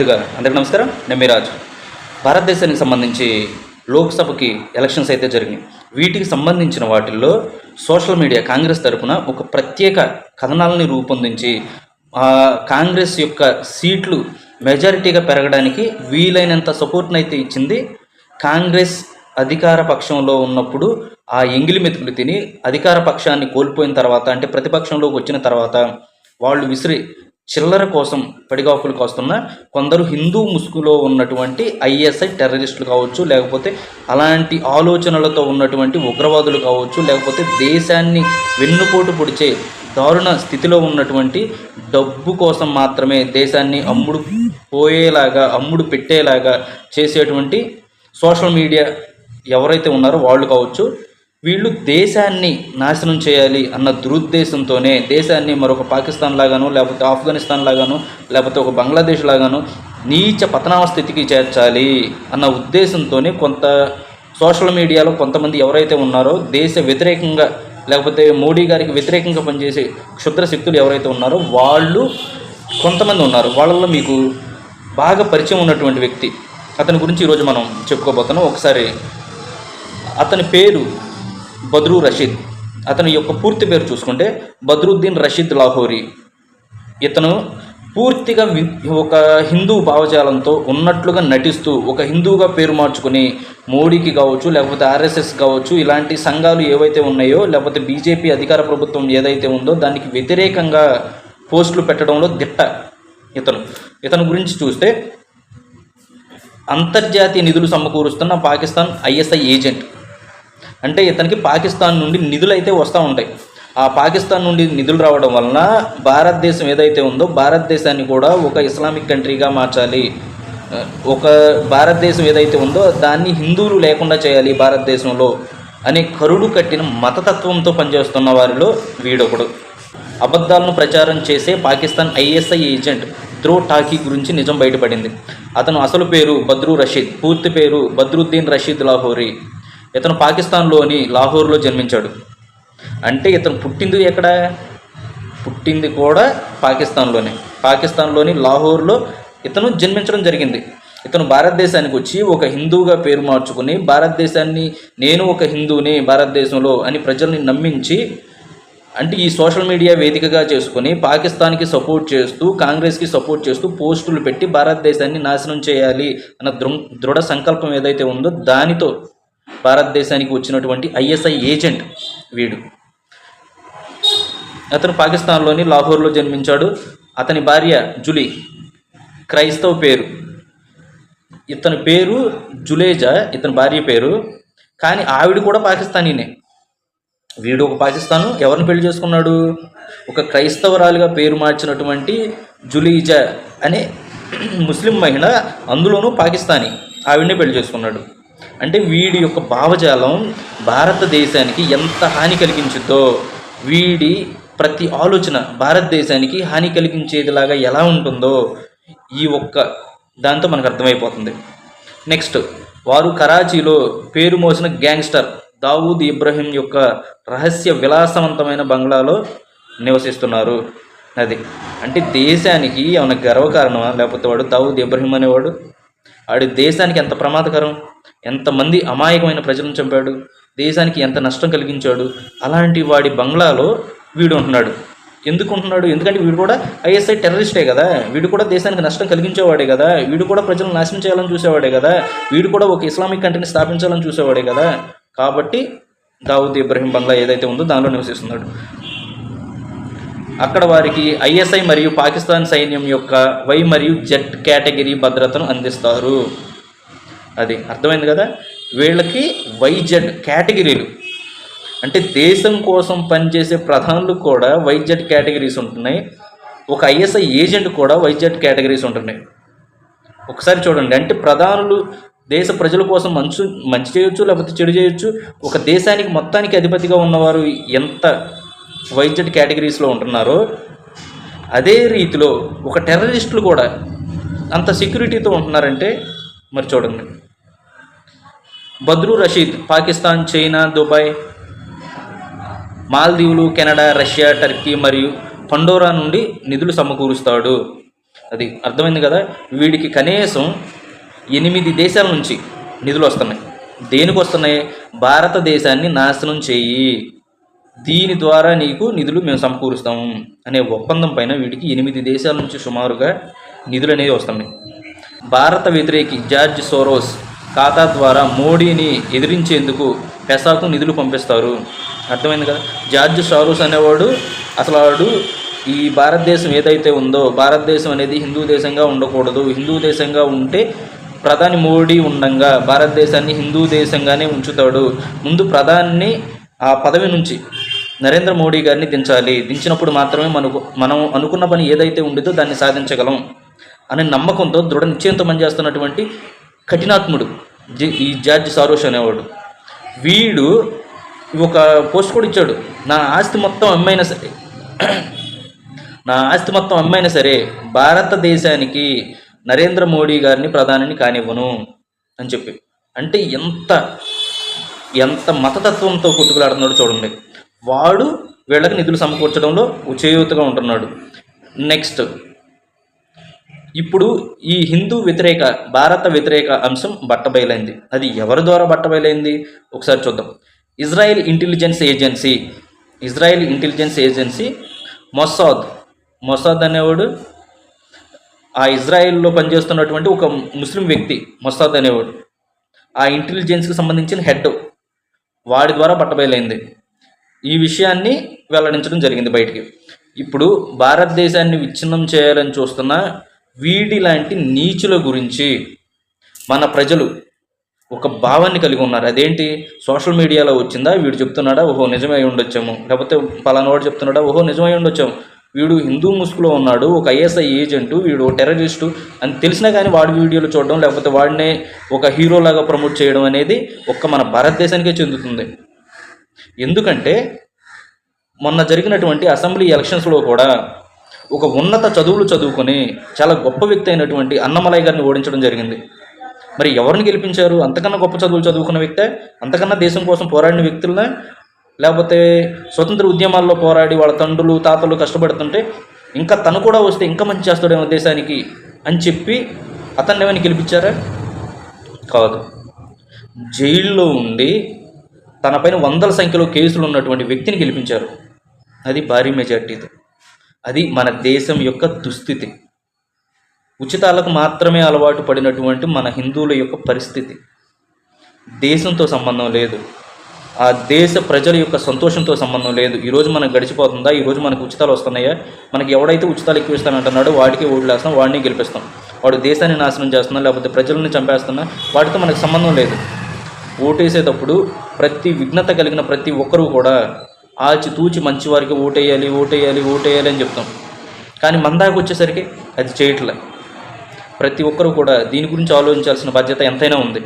అందరికీ నమస్కారం. నేను మీరాజ్. భారతదేశానికి సంబంధించి లోక్సభకి ఎలక్షన్స్ అయితే జరిగినాయి. వీటికి సంబంధించిన వాటిల్లో సోషల్ మీడియా కాంగ్రెస్ తరఫున ఒక ప్రత్యేక కథనాలని రూపొందించి కాంగ్రెస్ యొక్క సీట్లు మెజారిటీగా పెరగడానికి వీలైనంత సపోర్ట్ని అయితే ఇచ్చింది. కాంగ్రెస్ అధికార పక్షంలో ఉన్నప్పుడు ఆ ఎంగిలి మెతుకులు తిని అధికార పక్షాన్ని కోల్పోయిన తర్వాత, అంటే ప్రతిపక్షంలోకి వచ్చిన తర్వాత వాళ్ళు విసిరి చిల్లర కోసం పడిగాపులు కాస్తున్న కొందరు హిందూ ముసుగులో ఉన్నటువంటి ఐఎస్ఐ టెర్రరిస్టులు కావచ్చు, లేకపోతే అలాంటి ఆలోచనలతో ఉన్నటువంటి ఉగ్రవాదులు కావచ్చు, లేకపోతే దేశాన్ని వెన్నుపోటు పొడిచే దారుణ స్థితిలో ఉన్నటువంటి డబ్బు కోసం మాత్రమే దేశాన్ని అమ్ముడు పెట్టేలాగా చేసేటువంటి సోషల్ మీడియా ఎవరైతే ఉన్నారో వాళ్ళు కావచ్చు. వీళ్ళు దేశాన్ని నాశనం చేయాలి అన్న దురుద్దేశంతోనే దేశాన్ని మరొక పాకిస్తాన్ లాగాను, లేకపోతే ఆఫ్ఘనిస్తాన్ లాగాను, లేకపోతే ఒక బంగ్లాదేశ్ లాగాను నీచ పతనావస్థితికి చేర్చాలి అన్న ఉద్దేశంతోనే కొంత సోషల్ మీడియాలో కొంతమంది ఎవరైతే ఉన్నారో దేశ వ్యతిరేకంగా, లేకపోతే మోడీ గారికి వ్యతిరేకంగా పనిచేసే క్షుద్ర శక్తులు ఎవరైతే ఉన్నారో వాళ్ళు కొంతమంది ఉన్నారు. వాళ్ళల్లో మీకు బాగా పరిచయం ఉన్నటువంటి వ్యక్తి, అతని గురించి ఈరోజు మనం చెప్పుకోబోతున్నాం. ఒకసారి అతని పేరు బద్రూ రషీద్. అతని యొక్క పూర్తి పేరు చూసుకుంటే బద్రుద్దీన్ రషీద్ లాహోరీ. ఇతను పూర్తిగా ఒక హిందూ భావజాలంతో ఉన్నట్లుగా నటిస్తూ ఒక హిందూగా పేరు మార్చుకుని మోడీకి కావచ్చు, లేకపోతే ఆర్ఎస్ఎస్ కావచ్చు, ఇలాంటి సంఘాలు ఏవైతే ఉన్నాయో, లేకపోతే బీజేపీ అధికార ప్రభుత్వం ఏదైతే ఉందో దానికి వ్యతిరేకంగా పోస్టులు పెట్టడంలో దిట్ట ఇతను గురించి చూస్తే అంతర్జాతీయ నిధులు సమకూరుస్తున్న పాకిస్తాన్ ఐఎస్ఐ ఏజెంట్. అంటే ఇతనికి పాకిస్తాన్ నుండి నిధులు అయితే వస్తూ ఉంటాయి. ఆ పాకిస్తాన్ నుండి నిధులు రావడం వలన భారతదేశం ఏదైతే ఉందో భారతదేశాన్ని కూడా ఒక ఇస్లామిక్ కంట్రీగా మార్చాలి, ఒక భారతదేశం ఏదైతే ఉందో దాన్ని హిందువులు లేకుండా చేయాలి భారతదేశంలో అనే కరుడు కట్టిన మతతత్వంతో పనిచేస్తున్న వారిలో వీడొకడు. అబద్ధాలను ప్రచారం చేసే పాకిస్తాన్ ఐఎస్ఐ ఏజెంట్ త్రో టాకీ గురించి నిజం బయటపడింది. అతను అసలు పేరు బద్రూ రషీద్, పూర్తి పేరు బద్రుద్దీన్ రషీద్ లాహోరీ. ఇతను పాకిస్తాన్లోని లాహోర్లో జన్మించాడు. అంటే ఇతను పుట్టింది ఎక్కడ? పుట్టింది కూడా పాకిస్తాన్లోని లాహోర్లో ఇతను జన్మించడం జరిగింది. ఇతను భారతదేశానికి వచ్చి ఒక హిందూగా పేరు మార్చుకుని భారతదేశాన్ని, నేను ఒక హిందూని భారతదేశంలో అని ప్రజల్ని నమ్మించి, అంటే ఈ సోషల్ మీడియా వేదికగా చేసుకుని పాకిస్తాన్కి సపోర్ట్ చేస్తూ, కాంగ్రెస్కి సపోర్ట్ చేస్తూ పోస్టులు పెట్టి భారతదేశాన్ని నాశనం చేయాలి అన్న దృఢ సంకల్పం ఏదైతే ఉందో దానితో భారతదేశానికి వచ్చినటువంటి ఐఎస్ఐ ఏజెంట్ వీడు. అతను పాకిస్తాన్లోని లాహోర్లో జన్మించాడు. అతని భార్య జులీ, క్రైస్తవ పేరు. ఇతని పేరు జులేజా, ఇతని భార్య పేరు. కానీ ఆవిడ కూడా పాకిస్తానీనే. వీడు ఒక పాకిస్తాను. ఎవరిని పెళ్లి చేసుకున్నాడు? ఒక క్రైస్తవరాలుగా పేరు మార్చినటువంటి జులీజా అనే ముస్లిం మహిళ, అందులోనూ పాకిస్తానీ, ఆవిడనే పెళ్లి చేసుకున్నాడు. అంటే వీడి యొక్క భావజాలం భారతదేశానికి ఎంత హాని కలిగించుద్దో, వీడి ప్రతి ఆలోచన భారతదేశానికి హాని కలిగించేదిలాగా ఎలా ఉంటుందో ఈ ఒక్క దాంతో మనకు అర్థమైపోతుంది. నెక్స్ట్, వారు కరాచీలో పేరు మోసిన గ్యాంగ్స్టర్ దావూద్ ఇబ్రహీం యొక్క రహస్య విలాసవంతమైన బంగ్లాలో నివసిస్తున్నారు. అది అంటే దేశానికి ఏమైనా గర్వకారణమా? లేకపోతే వాడు దావూద్ ఇబ్రహీం అనేవాడు ఆడి దేశానికి ఎంత ప్రమాదకరం, ఎంతమంది అమాయకమైన ప్రజలను చంపాడు, దేశానికి ఎంత నష్టం కలిగించాడు. అలాంటి వాడి బంగ్లాలో వీడు ఉంటున్నాడు. ఎందుకు ఉంటున్నాడు? ఎందుకంటే వీడు కూడా ఐఎస్ఐ టెర్రరిస్టే కదా, వీడు కూడా దేశానికి నష్టం కలిగించేవాడే కదా, వీడు కూడా ప్రజలను నాశనం చేయాలని చూసేవాడే కదా, వీడు కూడా ఒక ఇస్లామిక్ కంట్రీని స్థాపించాలని చూసేవాడే కదా. కాబట్టి దావూద్ ఇబ్రహీం బంగ్లా ఏదైతే ఉందో దానిలో నివసిస్తున్నాడు. అక్కడ వారికి ఐఎస్ఐ మరియు పాకిస్తాన్ సైన్యం యొక్క వై మరియు జెడ్ కేటగిరీ భద్రతను అందిస్తారు. అది అర్థమైంది కదా. వీళ్ళకి వైజెడ్ కేటగిరీలు, అంటే దేశం కోసం పనిచేసే ప్రధానులు కూడా వైజెడ్ కేటగిరీస్ ఉంటున్నాయి. ఒక ఐఎస్ఐ ఏజెంట్ కూడా వైజెడ్ కేటగిరీస్ ఉంటున్నాయి. ఒకసారి చూడండి, అంటే ప్రధానులు దేశ ప్రజల కోసం మంచి చేయొచ్చు, లేకపోతే చెడు చేయొచ్చు. ఒక దేశానికి మొత్తానికి అధిపతిగా ఉన్నవారు ఎంత వైజెడ్ కేటగిరీస్లో ఉంటున్నారో, అదే రీతిలో ఒక టెర్రరిస్టులు కూడా అంత సెక్యూరిటీతో ఉంటున్నారంటే మరి చూడండి. బద్రూ రషీద్ పాకిస్తాన్, చైనా, దుబాయ్, మాల్దీవులు, కెనడా, రష్యా, టర్కీ మరియు పండోరా నుండి నిధులు సమకూరుస్తాడు. అది అర్థమైంది కదా. వీడికి కనీసం 8 దేశాల నుంచి నిధులు వస్తున్నాయి. దేనికి వస్తున్నాయి? భారతదేశాన్ని నాశనం చెయ్యి, దీని ద్వారా నీకు నిధులు మేము సమకూరుస్తాము అనే ఒప్పందం పైన వీడికి 8 దేశాల నుంచి సుమారుగా నిధులు అనేవి వస్తున్నాయి. భారత వ్యతిరేకి జార్జ్ సోరోస్ ఖాతా ద్వారా మోడీని ఎదిరించేందుకు పెసాకు నిధులు పంపిస్తారు. అర్థమైంది కదా. జార్జ్ సోరోస్ అనేవాడు అసలు వాడు ఈ భారతదేశం ఏదైతే ఉందో, భారతదేశం అనేది హిందూ దేశంగా ఉండకూడదు, హిందూ దేశంగా ఉంటే ప్రధాని మోడీ ఉండంగా భారతదేశాన్ని హిందూ దేశంగానే ఉంచుతాడు, ముందు ప్రధాని ఆ పదవి నుంచి నరేంద్ర మోడీ గారిని దించాలి, దించినప్పుడు మాత్రమే మనం అనుకున్న పని ఏదైతే ఉండిదో దాన్ని సాధించగలం అనే నమ్మకంతో దృఢ నిశ్చయంతో పనిచేస్తున్నటువంటి కఠినాత్ముడు ఈ జార్జ్ సోరోస్ అనేవాడు. వీడు ఒక పోస్ట్ కూడా ఇచ్చాడు, నా ఆస్తి మొత్తం అమ్మైనా సరే భారతదేశానికి నరేంద్ర మోడీ గారిని ప్రధానిని కానివ్వను అని చెప్పి. అంటే ఎంత మతతత్వంతో కొట్టుకులాడుతున్నాడు చూడండి. వాడు వీళ్ళకి నిధులు సమకూర్చడంలో చేయూతగా ఉంటున్నాడు. నెక్స్ట్, ఇప్పుడు ఈ హిందూ వ్యతిరేక భారత వ్యతిరేక అంశం బట్టబయలైంది. అది ఎవరి ద్వారా బట్టబయలైంది ఒకసారి చూద్దాం. ఇజ్రాయెల్ ఇంటెలిజెన్స్ ఏజెన్సీ మొసాద్ అనేవాడు, ఆ ఇజ్రాయెల్లో పనిచేస్తున్నటువంటి ఒక ముస్లిం వ్యక్తి మొసాద్ అనేవాడు, ఆ ఇంటెలిజెన్స్కి సంబంధించిన హెడ్, వాడి ద్వారా బట్టబయలైంది. ఈ విషయాన్ని వెల్లడించడం జరిగింది బయటికి. ఇప్పుడు భారతదేశాన్ని విచ్ఛిన్నం చేయాలని చూస్తున్న వీడి లాంటి నీచుల గురించి మన ప్రజలు ఒక భావాన్ని కలిగి ఉన్నారు. అదేంటి? సోషల్ మీడియాలో వచ్చిందా, వీడు చెప్తున్నాడా, ఓహో నిజమై ఉండొచ్చాము, లేకపోతే పలానావాడు చెప్తున్నాడా, ఓహో నిజమై ఉండొచ్చాము, వీడు హిందూ ముసుగులో ఉన్నాడు, ఒక ఐఎస్ఐ ఏజెంటు, వీడు టెర్రరిస్టు అని తెలిసినా కానీ వాడి వీడియోలు చూడడం, లేకపోతే వాడినే ఒక హీరోలాగా ప్రమోట్ చేయడం అనేది ఒక్క మన భారతదేశానికే చెందుతుంది. ఎందుకంటే మొన్న జరిగినటువంటి అసెంబ్లీ ఎలక్షన్స్లో కూడా ఒక ఉన్నత చదువులు చదువుకొని చాలా గొప్ప వ్యక్తి అయినటువంటి అన్నమలై గారిని ఓడించడం జరిగింది. మరి ఎవరిని గెలిపించారు? అంతకన్నా గొప్ప చదువులు చదువుకున్న వ్యక్తే, అంతకన్నా దేశం కోసం పోరాడిన వ్యక్తులనే, లేకపోతే స్వతంత్ర ఉద్యమాల్లో పోరాడి వాళ్ళ తండ్రులు తాతలు కష్టపడుతుంటే ఇంకా తను కూడా వస్తే ఇంకా మంచి చేస్తాడేమో దేశానికి అని చెప్పి అతన్ని ఏమైనా గెలిపించారా? కాదు. జైల్లో ఉండి తనపైన 100ల సంఖ్యలో కేసులు ఉన్నటువంటి వ్యక్తిని గెలిపించారు. అది భారీ మెజార్టీతో. అది మన దేశం యొక్క దుస్థితి. ఉచితాలకు మాత్రమే అలవాటు పడినటువంటి మన హిందువుల యొక్క పరిస్థితి. దేశంతో సంబంధం లేదు, ఆ దేశ ప్రజల యొక్క సంతోషంతో సంబంధం లేదు. ఈరోజు మనకు గడిచిపోతుందా, ఈరోజు మనకు ఉచితాలు వస్తున్నాయా, మనకి ఎవడైతే ఉచితాలు ఎక్కువ ఇస్తానంటున్నాడో వాడికి ఓట్లేస్తాం, వాడిని గెలిపిస్తాం. వాడు దేశాన్ని నాశనం చేస్తున్నా లేకపోతే ప్రజల్ని చంపేస్తున్నా వాటితో మనకు సంబంధం లేదు. ఓటేసేటప్పుడు ప్రతి విఘ్నత కలిగిన ప్రతి ఒక్కరూ కూడా ఆచితూచి మంచివారికి ఓటేయాలి అని చెప్తాం. కానీ మన దాకా వచ్చేసరికి అది చేయట్లే. ప్రతి ఒక్కరూ కూడా దీని గురించి ఆలోచించాల్సిన బాధ్యత ఎంతైనా ఉంది.